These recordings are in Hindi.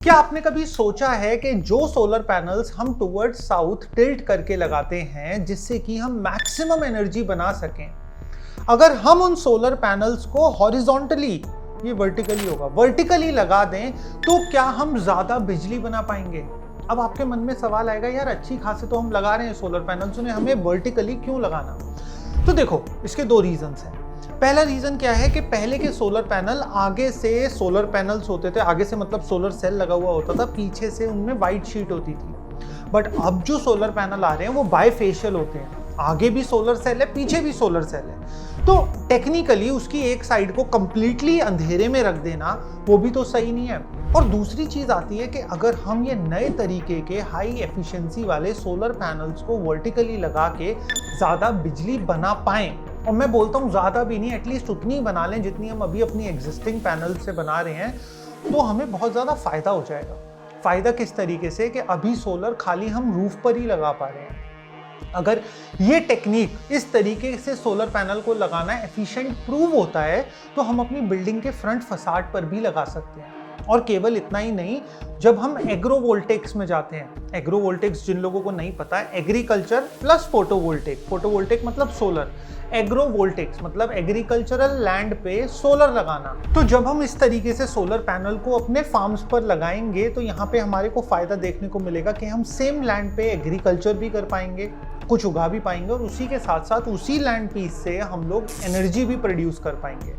क्या आपने कभी सोचा है कि जो सोलर पैनल्स हम टुवर्ड्स साउथ टिल्ट करके लगाते हैं जिससे कि हम मैक्सिमम एनर्जी बना सकें, अगर हम उन सोलर पैनल्स को हॉरिजॉन्टली, ये वर्टिकली होगा, वर्टिकली लगा दें तो क्या हम ज्यादा बिजली बना पाएंगे? अब आपके मन में सवाल आएगा, यार अच्छी खासी तो हम लगा रहे हैं सोलर पैनल्स, उन्हें हमें वर्टिकली क्यों लगाना? तो देखो, इसके दो रीजंस हैं। पहला रीजन क्या है कि पहले के सोलर पैनल आगे से सोलर पैनल्स होते थे, आगे से मतलब सोलर सेल लगा हुआ होता था, पीछे से उनमें व्हाइट शीट होती थी। बट अब जो सोलर पैनल आ रहे हैं वो बायफेशियल होते हैं, आगे भी सोलर सेल है, पीछे भी सोलर सेल है। तो टेक्निकली उसकी एक साइड को कंप्लीटली अंधेरे में रख देना वो भी तो सही नहीं है। और दूसरी चीज आती है कि अगर हम ये नए तरीके के हाई एफिशिएंसी वाले सोलर पैनल्स को वर्टिकली लगा के ज्यादा बिजली बना पाएं, और मैं बोलता हूँ ज्यादा भी नहीं, एटलीस्ट उतनी बना लें जितनी हम अभी अपनी एग्जिस्टिंग पैनल से बना रहे हैं, तो हमें बहुत ज्यादा फायदा हो जाएगा। फायदा किस तरीके से कि अभी सोलर खाली हम रूफ पर ही लगा पा रहे हैं। अगर ये टेक्निक, इस तरीके से सोलर पैनल को लगाना एफिशिएंट प्रूव होता है तो हम अपनी बिल्डिंग के फ्रंट फसाड पर भी लगा सकते हैं। और केवल इतना ही नहीं, जब हम एग्रोवोल्टेक्स में जाते हैं, एग्रोवोल्टेक्स जिन लोगों को नहीं पता, एग्रीकल्चर प्लस फोटोवोल्टेक, फोटोवोल्टेक मतलब सोलर, एग्रोवोल्टेक्स मतलब एग्रीकल्चरल लैंड पे सोलर लगाना। तो जब हम इस तरीके से सोलर पैनल को अपने फार्म्स पर लगाएंगे तो यहाँ पे हमारे को फायदा देखने को मिलेगा कि हम सेम लैंड पे एग्रीकल्चर भी कर पाएंगे, कुछ उगा भी पाएंगे, और उसी के साथ साथ उसी लैंड पीस से हम लोग एनर्जी भी प्रोड्यूस कर पाएंगे।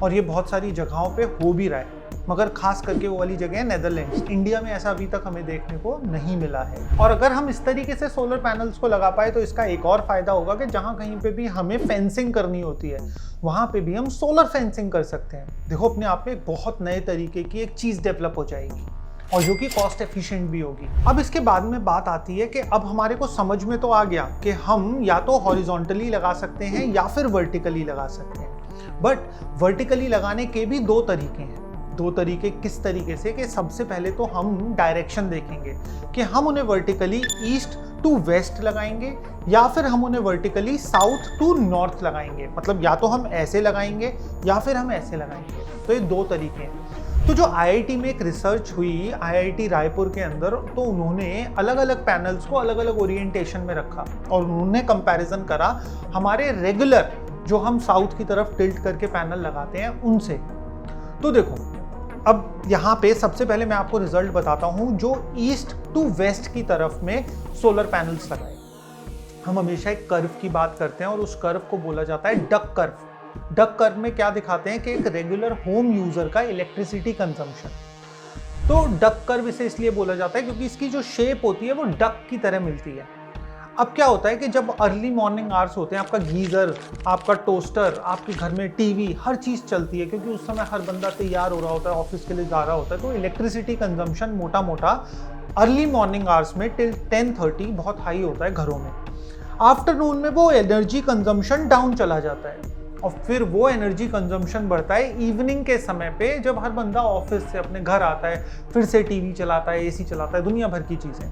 और ये बहुत सारी जगहों पे हो भी रहा है, मगर खास करके वो वाली जगह है नेदरलैंड्स। इंडिया में ऐसा अभी तक हमें देखने को नहीं मिला है। और अगर हम इस तरीके से सोलर पैनल्स को लगा पाए तो इसका एक और फायदा होगा कि जहां कहीं पे भी हमें फेंसिंग करनी होती है वहां पे भी हम सोलर फेंसिंग कर सकते हैं। देखो, अपने आप में एक बहुत नए तरीके की एक चीज डेवलप हो जाएगी और जो कि कॉस्ट एफिशिएंट भी होगी। अब इसके बाद में बात आती है कि अब हमारे को समझ में तो आ गया कि हम या तो हॉरिजॉन्टली लगा सकते हैं या फिर वर्टिकली लगा सकते हैं। बट वर्टिकली लगाने के भी दो तरीके हैं। दो तरीके किस तरीके से कि सबसे पहले तो हम डायरेक्शन देखेंगे कि हम उन्हें वर्टिकली ईस्ट टू वेस्ट लगाएंगे या फिर हम उन्हें वर्टिकली साउथ टू नॉर्थ लगाएंगे। मतलब या तो हम ऐसे लगाएंगे या फिर हम ऐसे लगाएंगे। तो ये दो तरीके हैं। तो जो आईआईटी में एक रिसर्च हुई, आईआईटी रायपुर के अंदर, तो उन्होंने अलग अलग पैनल्स को अलग अलग ओरिएंटेशन में रखा और उन्होंने कंपैरिजन करा हमारे रेगुलर जो हम साउथ की तरफ टिल्ट करके पैनल लगाते हैं उनसे। तो देखो, अब यहाँ पे सबसे पहले मैं आपको रिजल्ट बताता हूँ जो ईस्ट टू वेस्ट की तरफ में सोलर पैनल्स लगाए। हम हमेशा एक कर्व की बात करते हैं और उस कर्व को बोला जाता है डक कर्व। डक कर्व में क्या दिखाते हैं कि एक रेगुलर होम यूजर का इलेक्ट्रिसिटी कंजम्पशन। तो डक कर्व इसे इसलिए बोला जाता है क्योंकि इसकी जो शेप होती है वो डक की तरह मिलती है। अब क्या होता है कि जब अर्ली मॉर्निंग आवर्स होते हैं, आपका गीजर, आपका टोस्टर, आपके घर में टीवी, हर चीज़ चलती है क्योंकि उस समय हर बंदा तैयार हो रहा होता है, ऑफिस के लिए जा रहा होता है। तो इलेक्ट्रिसिटी कंजम्पशन मोटा मोटा अर्ली मॉर्निंग आवर्स में टिल 10:30 बहुत हाई होता है घरों में। आफ्टरनून में वो एनर्जी कंजम्पशन डाउन चला जाता है और फिर वो एनर्जी कंजम्पशन बढ़ता है इवनिंग के समय पे, जब हर बंदा ऑफिस से अपने घर आता है, फिर से टीवी चलाता है, एसी चलाता है, दुनिया भर की चीज़ें।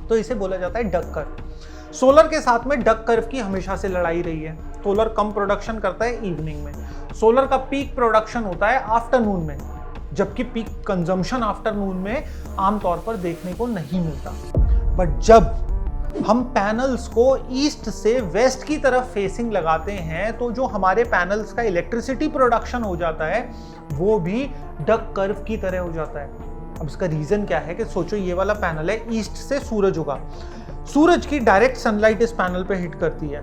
तो इसे बोला जाता है डक कर्व। सोलर के साथ में डक कर्व की हमेशा से लड़ाई रही है। सोलर कम प्रोडक्शन करता है इवनिंग में, सोलर का पीक प्रोडक्शन होता है आफ्टरनून में, जबकि पीक कंजम्पशन आफ्टरनून में आमतौर पर देखने को नहीं मिलता। बट जब हम पैनल्स को ईस्ट से वेस्ट की तरफ फेसिंग लगाते हैं तो जो हमारे पैनल्स का इलेक्ट्रिसिटी प्रोडक्शन हो जाता है वो भी डक कर्व की तरह हो जाता है। अब इसका रीजन क्या है कि सोचो, ये वाला पैनल है, ईस्ट से सूरज उगा, सूरज की डायरेक्ट सनलाइट इस पैनल पे हिट करती है।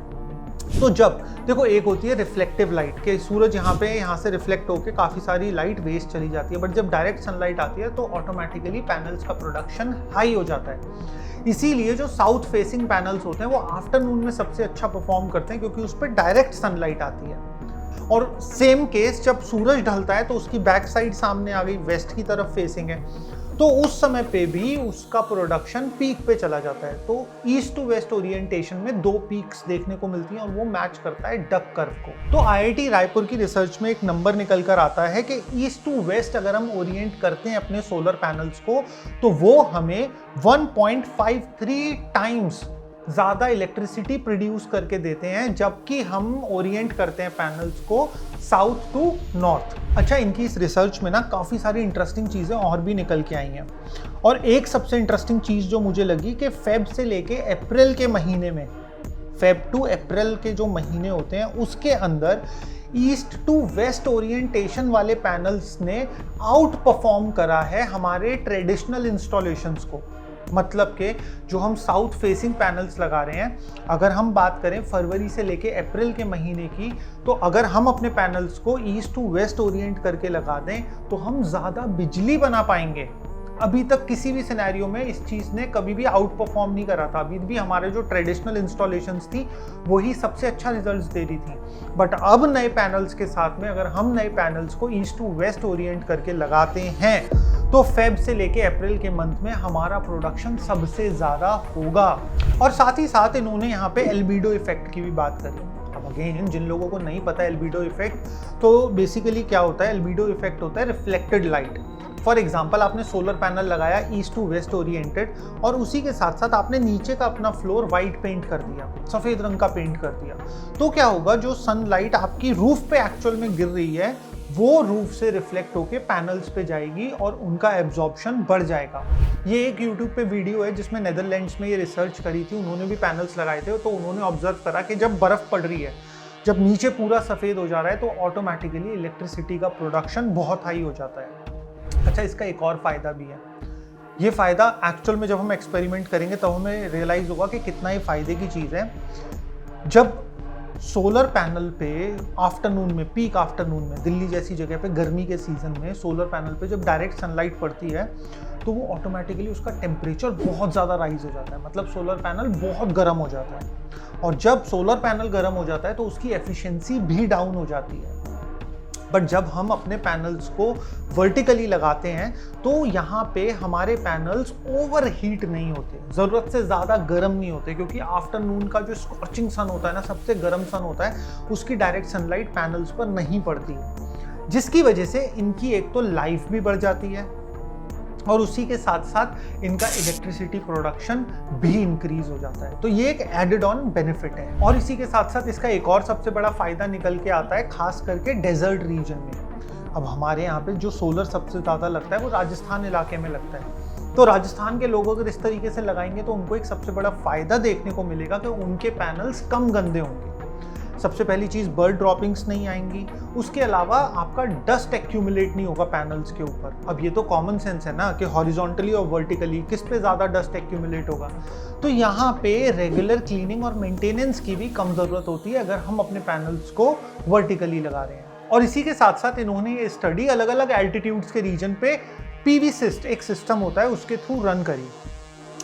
तो जब देखो, एक होती है रिफ्लेक्टिव लाइट कि सूरज यहाँ से रिफ्लेक्ट होकर काफ़ी सारी लाइट वेस्ट चली जाती है, बट जब डायरेक्ट सनलाइट आती है तो ऑटोमेटिकली पैनल्स का प्रोडक्शन हाई हो जाता है। इसीलिए जो साउथ फेसिंग पैनल्स होते हैं वो आफ्टरनून में सबसे अच्छा परफॉर्म करते हैं क्योंकि उस पर डायरेक्ट सनलाइट आती है। और सेम केस जब सूरज ढलता है तो उसकी बैक साइड सामने आ गई, वेस्ट की तरफ फेसिंग है, तो उस समय पे भी उसका प्रोडक्शन पीक पे चला जाता है। तो ईस्ट टू वेस्ट ओरिएंटेशन में दो पीक्स देखने को मिलती हैं और वो मैच करता है डक कर्व को। तो आईआईटी रायपुर की रिसर्च में एक नंबर निकल कर आता है कि ईस्ट टू वेस्ट अगर हम ओरिएंट करते हैं अपने सोलर पैनल्स को तो वो हमें 1.53 टाइम्स ज़्यादा इलेक्ट्रिसिटी प्रोड्यूस करके देते हैं, जबकि हम ओरिएंट करते हैं पैनल्स को साउथ टू नॉर्थ। अच्छा, इनकी इस रिसर्च में ना काफ़ी सारी इंटरेस्टिंग चीज़ें और भी निकल के आई हैं, और एक सबसे इंटरेस्टिंग चीज़ जो मुझे लगी कि फेब से लेके अप्रैल के महीने में, फेब टू अप्रैल के जो महीने होते हैं उसके अंदर ईस्ट टू वेस्ट ओरिएंटेशन वाले पैनल्स ने आउट परफॉर्म करा है हमारे ट्रेडिशनल इंस्टॉलेशंस को। मतलब कि जो हम साउथ फेसिंग पैनल्स लगा रहे हैं, अगर हम बात करें फरवरी से लेके अप्रैल के महीने की, तो अगर हम अपने पैनल्स को ईस्ट टू वेस्ट ओरिएंट करके लगा दें तो हम ज़्यादा बिजली बना पाएंगे। अभी तक किसी भी सिनेरियो में इस चीज़ ने कभी भी आउट परफॉर्म नहीं करा था। अभी भी हमारे जो ट्रेडिशनल इंस्टॉलेशंस थी वही सबसे अच्छा रिजल्ट्स दे रही थी। बट अब नए पैनल्स के साथ में अगर हम नए पैनल्स को ईस्ट टू वेस्ट ओरिएंट करके लगाते हैं तो फेब से लेके अप्रैल के मंथ में हमारा प्रोडक्शन सबसे ज़्यादा होगा। और साथ ही साथ इन्होंने यहाँ पे एल्बिडो इफेक्ट की भी बात करी। अब अगेन, जिन लोगों को नहीं पता एल्बिडो इफेक्ट, तो बेसिकली क्या होता है, एल्बिडो इफेक्ट होता है रिफ्लेक्टेड लाइट। फॉर एग्जाम्पल, आपने सोलर पैनल लगाया ईस्ट टू वेस्ट ओरिएंटेड, और उसी के साथ साथ आपने नीचे का अपना फ्लोर वाइट पेंट कर दिया, सफ़ेद रंग का पेंट कर दिया, तो क्या होगा, जो सनलाइट आपकी रूफ पे एक्चुअल में गिर रही है वो रूफ से रिफ्लेक्ट होके पैनल्स पे जाएगी और उनका एब्जॉर्प्शन बढ़ जाएगा। ये एक यूट्यूब पे वीडियो है जिसमें नेदरलैंड्स में ये रिसर्च करी थी, उन्होंने भी पैनल्स लगाए थे, तो उन्होंने ऑब्जर्व करा कि जब बर्फ़ पड़ रही है, जब नीचे पूरा सफ़ेद हो जा रहा है, तो ऑटोमेटिकली इलेक्ट्रिसिटी का प्रोडक्शन बहुत हाई हो जाता है। अच्छा, इसका एक और फ़ायदा भी है। ये फ़ायदा एक्चुअल में जब हम एक्सपेरिमेंट करेंगे तब हमें रियलाइज़ होगा कि कितना ही फ़ायदे की चीज़ है। जब सोलर पैनल पे आफ्टरनून में, पीक आफ्टरनून में, दिल्ली जैसी जगह पे गर्मी के सीज़न में सोलर पैनल पे जब डायरेक्ट सनलाइट पड़ती है तो वो ऑटोमेटिकली उसका टेम्परेचर बहुत ज़्यादा राइज हो जाता है, मतलब सोलर पैनल बहुत गर्म हो जाता है। और जब सोलर पैनल गर्म हो जाता है तो उसकी एफिशिएंसी भी डाउन हो जाती है। बट जब हम अपने पैनल्स को वर्टिकली लगाते हैं तो यहाँ पे हमारे पैनल्स ओवर हीट नहीं होते, ज़रूरत से ज़्यादा गर्म नहीं होते, क्योंकि आफ्टरनून का जो स्कॉचिंग सन होता है ना, सबसे गर्म सन होता है, उसकी डायरेक्ट सनलाइट पैनल्स पर नहीं पड़ती, जिसकी वजह से इनकी एक तो लाइफ भी बढ़ जाती है और उसी के साथ साथ इनका इलेक्ट्रिसिटी प्रोडक्शन भी इंक्रीज हो जाता है। तो ये एक एडेड ऑन बेनिफिट है। और इसी के साथ साथ इसका एक और सबसे बड़ा फायदा निकल के आता है, खास करके डेजर्ट रीजन में। अब हमारे यहाँ पे जो सोलर सबसे ज़्यादा लगता है वो राजस्थान इलाके में लगता है। तो राजस्थान के लोग अगर इस तरीके से लगाएंगे तो उनको एक सबसे बड़ा फायदा देखने को मिलेगा कि उनके पैनल्स कम गंदे होंगे। सबसे पहली चीज़, बर्ड ड्रॉपिंग्स नहीं आएंगी, उसके अलावा आपका डस्ट एक्यूमुलेट नहीं होगा पैनल्स के ऊपर। अब ये तो कॉमन सेंस है ना कि हॉरिजॉन्टली और वर्टिकली किस पे ज़्यादा डस्ट एक्यूमुलेट होगा, तो यहाँ पे रेगुलर क्लीनिंग और मेंटेनेंस की भी कम ज़रूरत होती है अगर हम अपने पैनल्स को वर्टिकली लगा रहे हैं। और इसी के साथ साथ इन्होंने ये स्टडी अलग अलग एल्टीट्यूड्स के रीजन पे PV सिस्ट एक सिस्टम होता है उसके थ्रू रन करी।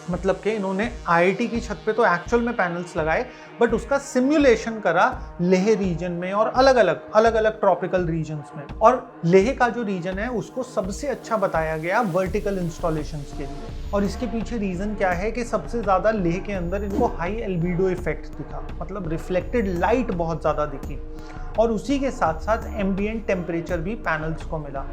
मतलब कि इन्होंने IIT की छत पे तो एक्चुअल में पैनल्स लगाए, बट उसका सिमुलेशन करा लेह रीजन में और अलग अलग ट्रॉपिकल रीजन्स में। और लेह का जो रीजन है उसको सबसे अच्छा बताया गया वर्टिकल इंस्टॉलेशंस के लिए। और इसके पीछे रीजन क्या है कि सबसे ज़्यादा लेह के अंदर इनको हाई एल्बिडो इफेक्ट दिखा, मतलब रिफ्लेक्टेड लाइट बहुत ज़्यादा दिखी, और उसी के साथ साथ एम्बिएंट टेम्परेचर भी पैनल्स को मिला।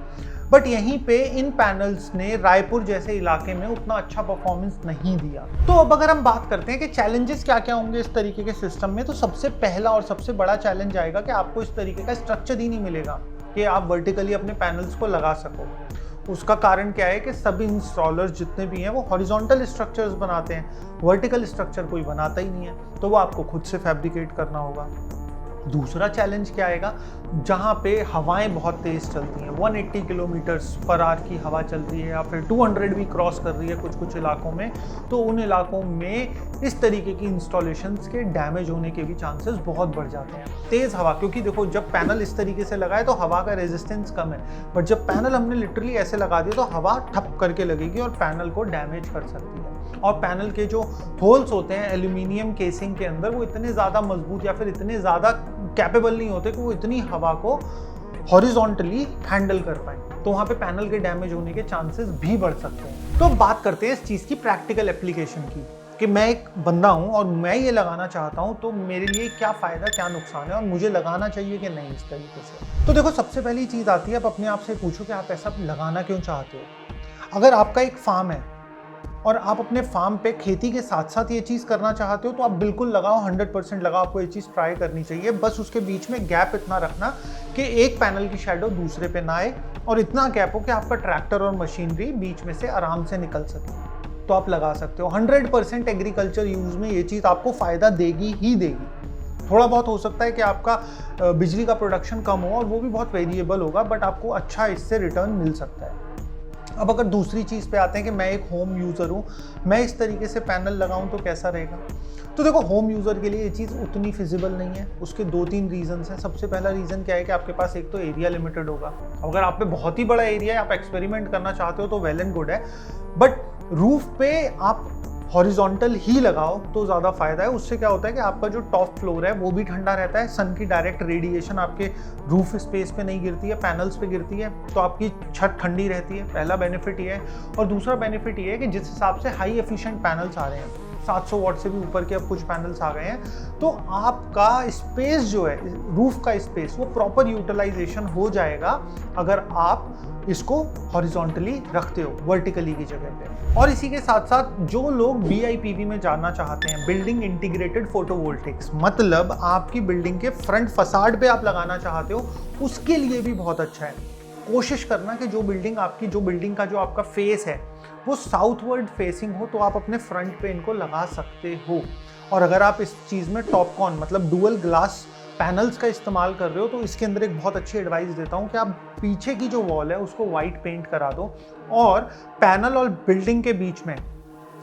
बट यहीं पे इन पैनल्स ने रायपुर जैसे इलाके में उतना अच्छा परफॉर्मेंस नहीं दिया। तो अब अगर हम बात करते हैं कि चैलेंजेस क्या क्या होंगे इस तरीके के सिस्टम में, तो सबसे पहला और सबसे बड़ा चैलेंज आएगा कि आपको इस तरीके का स्ट्रक्चर ही नहीं मिलेगा कि आप वर्टिकली अपने पैनल्स को लगा सको। उसका कारण क्या है कि सभी इंस्टॉलर्स जितने भी हैं वो हॉरिजॉन्टल स्ट्रक्चर्स बनाते हैं, वर्टिकल स्ट्रक्चर कोई बनाता ही नहीं है, तो वो आपको खुद से फैब्रिकेट करना होगा। दूसरा चैलेंज क्या आएगा, जहाँ पे हवाएं बहुत तेज़ चलती हैं, 180 किलोमीटर्स पर आवर की हवा चल रही है या फिर 200 भी क्रॉस कर रही है कुछ इलाकों में, तो उन इलाकों में इस तरीके की इंस्टॉलेशंस के डैमेज होने के भी चांसेस बहुत बढ़ जाते हैं। तेज़ हवा, क्योंकि देखो जब पैनल इस तरीके से लगाए तो हवा का रेजिस्टेंस कम है, बट जब पैनल हमने लिटरली ऐसे लगा दिया तो हवा ठप करके लगेगी और पैनल को डैमेज कर सकती है। और पैनल के जो होल्स होते हैं एल्यूमिनियम केसिंग के अंदर, वो इतने ज़्यादा मजबूत या फिर इतने ज़्यादा कैपेबल नहीं होते कि वो इतनी हवा को हॉरिजॉन्टली हैंडल कर पाए, तो वहाँ पे पैनल के डैमेज होने के चांसेस भी बढ़ सकते हैं। तो बात करते हैं इस चीज़ की प्रैक्टिकल एप्लीकेशन की, कि मैं एक बंदा हूँ और मैं ये लगाना चाहता हूँ, तो मेरे लिए क्या फ़ायदा क्या नुकसान है और मुझे लगाना चाहिए कि नहीं इस तरीके से। तो देखो, सबसे पहली चीज़ आती है, आप अपने आप से पूछो कि आप ऐसा लगाना क्यों चाहते हो। अगर आपका एक फार्म है और आप अपने फार्म पे खेती के साथ साथ ये चीज़ करना चाहते हो तो आप बिल्कुल लगाओ, 100% लगाओ। आपको ये चीज़ ट्राई करनी चाहिए। बस उसके बीच में गैप इतना रखना कि एक पैनल की शैडो दूसरे पे ना आए और इतना गैप हो कि आपका ट्रैक्टर और मशीनरी बीच में से आराम से निकल सके, तो आप लगा सकते हो। 100% एग्रीकल्चर यूज में ये चीज़ आपको फ़ायदा देगी ही देगी। थोड़ा बहुत हो सकता है कि आपका बिजली का प्रोडक्शन कम हो और वो भी बहुत वेरिएबल होगा, बट आपको अच्छा इससे रिटर्न मिल सकता है। अब अगर दूसरी चीज़ पे आते हैं कि मैं एक होम यूज़र हूँ, मैं इस तरीके से पैनल लगाऊं तो कैसा रहेगा। तो देखो, होम यूज़र के लिए ये चीज़ उतनी फिजिबल नहीं है। उसके 2-3 रीजंस हैं। सबसे पहला रीज़न क्या है कि आपके पास एक तो एरिया लिमिटेड होगा। अगर आप पे बहुत ही बड़ा एरिया है, आप एक्सपेरिमेंट करना चाहते हो तो वेल एंड गुड है, बट रूफ पे आप हॉरिजॉन्टल ही लगाओ तो ज़्यादा फायदा है। उससे क्या होता है कि आपका जो टॉप फ्लोर है वो भी ठंडा रहता है, सन की डायरेक्ट रेडिएशन आपके रूफ स्पेस पे नहीं गिरती है, पैनल्स पे गिरती है, तो आपकी छत ठंडी रहती है। पहला बेनिफिट ये है। और दूसरा बेनिफिट ये है कि जिस हिसाब से हाई एफिशिएंट पैनल्स आ रहे हैं, 700 वाट से भी ऊपर के अब कुछ पैनल्स आ गए हैं, तो आपका स्पेस जो है, रूफ का स्पेस, वो प्रॉपर यूटिलाइजेशन हो जाएगा अगर आप इसको हॉरिजॉन्टली रखते हो, वर्टिकली की जगह पे। और इसी के साथ साथ जो लोग BIPV में जाना चाहते हैं, बिल्डिंग इंटीग्रेटेड फोटोवोल्टिक्स, मतलब आपकी बिल्डिंग के फ्रंट फसाड पे आप लगाना चाहते हो, उसके लिए भी बहुत अच्छा है। कोशिश करना कि जो बिल्डिंग का जो आपका फेस है वो साउथवर्ड फेसिंग हो, तो आप अपने फ्रंट पे इनको लगा सकते हो। और अगर आप इस चीज़ में टॉपकॉन मतलब डुअल ग्लास पैनल्स का इस्तेमाल कर रहे हो तो इसके अंदर एक बहुत अच्छी एडवाइस देता हूँ कि आप पीछे की जो वॉल है उसको वाइट पेंट करा दो, और पैनल और बिल्डिंग के बीच में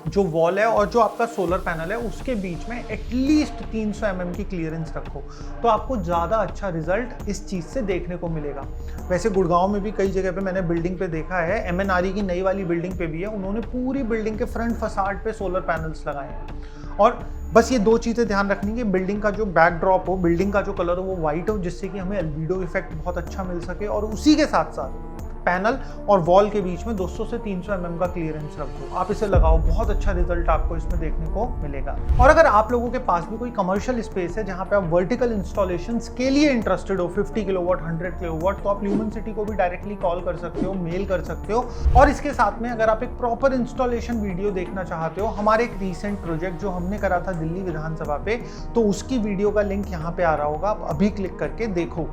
जो वॉल है और जो आपका सोलर पैनल है उसके बीच में एटलीस्ट 300 mm की क्लियरेंस रखो, तो आपको ज़्यादा अच्छा रिजल्ट इस चीज़ से देखने को मिलेगा। वैसे गुड़गांव में भी कई जगह पे मैंने बिल्डिंग पे देखा है, MNRE की नई वाली बिल्डिंग पे भी है, उन्होंने पूरी बिल्डिंग के फ्रंट फसाड पे सोलर पैनल्स लगाए हैं। और बस ये 2 चीज़ें ध्यान रखनी है, बिल्डिंग का जो बैकड्रॉप हो, बिल्डिंग का जो कलर हो वो वाइट हो, जिससे कि हमें एल्बिडो इफेक्ट बहुत अच्छा मिल सके। और उसी के साथ साथ पैनल और वॉल के बीच में 200 से 300 mm का क्लियरेंस रख दो। आप इसे लगाओ, बहुत अच्छा रिजल्ट आपको इसमें देखने को मिलेगा। और अगर आप लोगों के पास भी कोई कमर्शियल स्पेस है जहां पे आप वर्टिकल इंस्टॉलेशंस के लिए इंटरेस्टेड हो, 50 किलोवाट, 100 किलोवाट, तो आप ल्यूमेन सिटी को भी डायरेक्टली कॉल कर सकते हो, मेल कर सकते हो। और इसके साथ में अगर आप एक प्रॉपर इंस्टॉलेशन वीडियो देखना चाहते हो, हमारे एक रिसेंट प्रोजेक्ट जो हमने करा था दिल्ली विधानसभा पे, तो उसकी वीडियो का लिंक यहाँ पे आ रहा होगा, आप अभी क्लिक करके देखो।